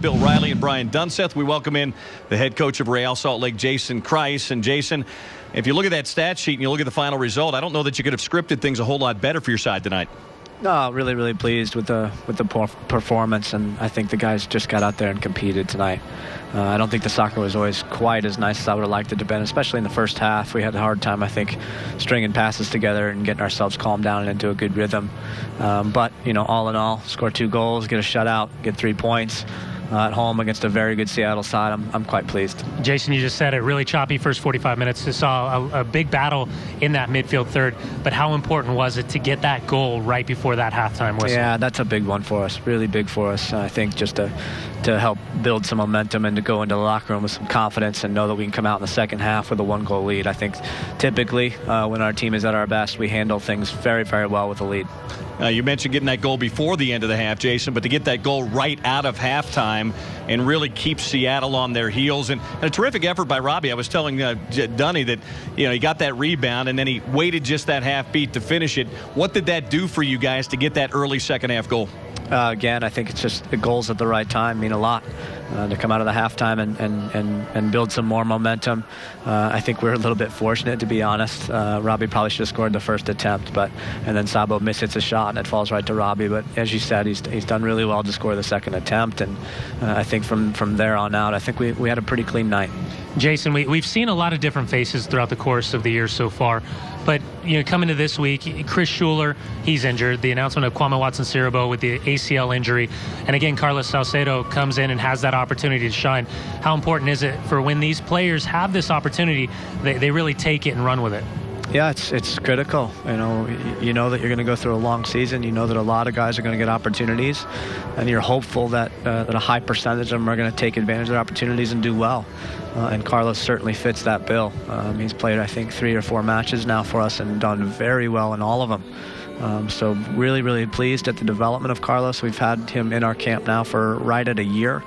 Bill Riley and Brian Dunseth. We welcome in the head coach of Real Salt Lake, Jason Kreis. And Jason, if you look at that stat sheet and you look at the final result, I don't know that you could have scripted things a whole lot better for your side tonight. No, really pleased with the performance, and I think the guys just got out there and competed tonight. I don't think the soccer was always quite as nice as I would have liked it to have been, especially in the first half. We had a hard time, I think, stringing passes together and getting ourselves calmed down and into a good rhythm. But, you know, all in all, score 2 goals, get a shutout, get 3 points. At home against a very good Seattle side. I'm quite pleased. Jason, you just said it, really choppy first 45 minutes. You saw a big battle in that midfield third, but how important was it to get that goal right before that halftime whistle? Yeah, that's a big one for us, really big for us. I think just to help build some momentum and to go into the locker room with some confidence and know that we can come out in the second half with a 1-goal lead. I think typically when our team is at our best, we handle things very well with a lead. You mentioned getting that goal before the end of the half, Jason, but to get that goal right out of halftime and really keep Seattle on their heels. And a terrific effort by Robbie. I was telling Dunny that, you know, he got that rebound and then he waited just that half beat to finish it. What did that do for you guys to get that early second half goal? Again, I think it's just the goals at the right time mean a lot. To come out of the halftime and build some more momentum. I think we're a little bit fortunate, to be honest. Robbie probably should have scored the first attempt, and then Sabo misses a shot and it falls right to Robbie. But as you said, he's done really well to score the second attempt, and I think from there on out, I think we had a pretty clean night. Jason, we've seen a lot of different faces throughout the course of the year so far, but you know, coming to this week, Chris Schuler, he's injured. The announcement of Kwame Watson-Siriboe with the ACL injury, and again, Carlos Salcido comes in and has that opportunity to shine. How important is it for when these players have this opportunity, they really take it and run with it? Yeah, it's critical. You know that you're going to go through a long season. You know that a lot of guys are going to get opportunities, and you're hopeful that a high percentage of them are going to take advantage of their opportunities and do well. And Carlos certainly fits that bill. He's played, I think, 3 or 4 matches now for us and done very well in all of them. So really pleased at the development of Carlos. We've had him in our camp now for right at a year.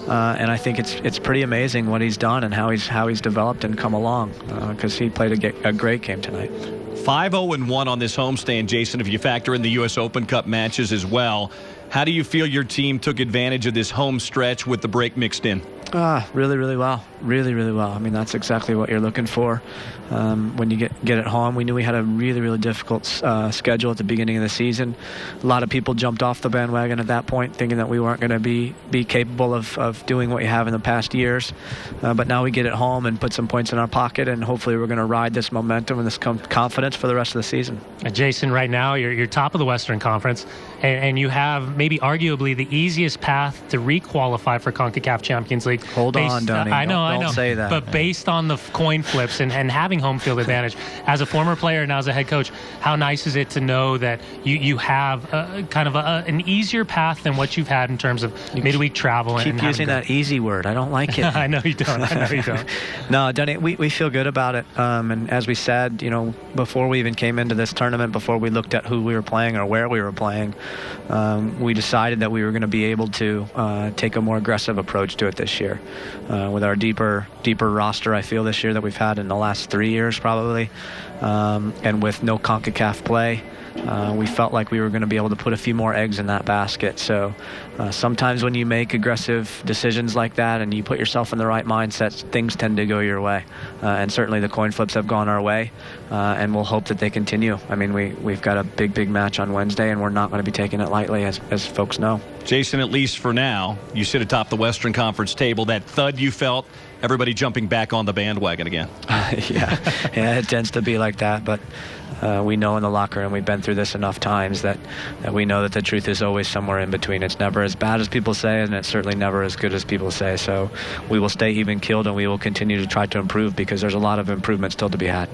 And I think it's pretty amazing what he's done and how he's developed and come along, because he played a great game tonight. 5-0-1 on this homestand, Jason, if you factor in the U.S. Open Cup matches as well. How do you feel your team took advantage of this home stretch with the break mixed in? Really well. Really well. I mean, that's exactly what you're looking for. When you get at home, we knew we had a really difficult schedule at the beginning of the season. A lot of people jumped off the bandwagon at that point, thinking that we weren't going to be capable of doing what we have in the past years. But now we get at home and put some points in our pocket, and hopefully we're going to ride this momentum and this confidence for the rest of the season. Jason, right now you're top of the Western Conference, and you have maybe arguably the easiest path to re-qualify for CONCACAF Champions League. Hold on, Donnie. I know. Don't say that. But based on the coin flips and having home field advantage, as a former player and now as a head coach, how nice is it to know that you have kind of an easier path than what you've had in terms of midweek travel? Keep using that easy word. I don't like it. I know you don't. No, Donnie, we feel good about it. And as we said, you know, before we even came into this tournament, before we looked at who we were playing or where we were playing, we decided that we were going to be able to take a more aggressive approach to it this year. With our deeper roster, I feel, this year that we've had in the last 3 years probably, and with no CONCACAF play, we felt like we were going to be able to put a few more eggs in that basket. So sometimes when you make aggressive decisions like that and you put yourself in the right mindset, things tend to go your way. And certainly the coin flips have gone our way, and we'll hope that they continue. I mean, we've got a big match on Wednesday, and we're not going to be taking it lightly, as folks know. Jason, at least for now, you sit atop the Western Conference table. That thud you felt, everybody jumping back on the bandwagon again. Yeah, it tends to be like that, but we know in the locker room, we've been through this enough times that we know that the truth is always somewhere in between. It's never as bad as people say, and it's certainly never as good as people say. So we will stay even-keeled, and we will continue to try to improve, because there's a lot of improvement still to be had.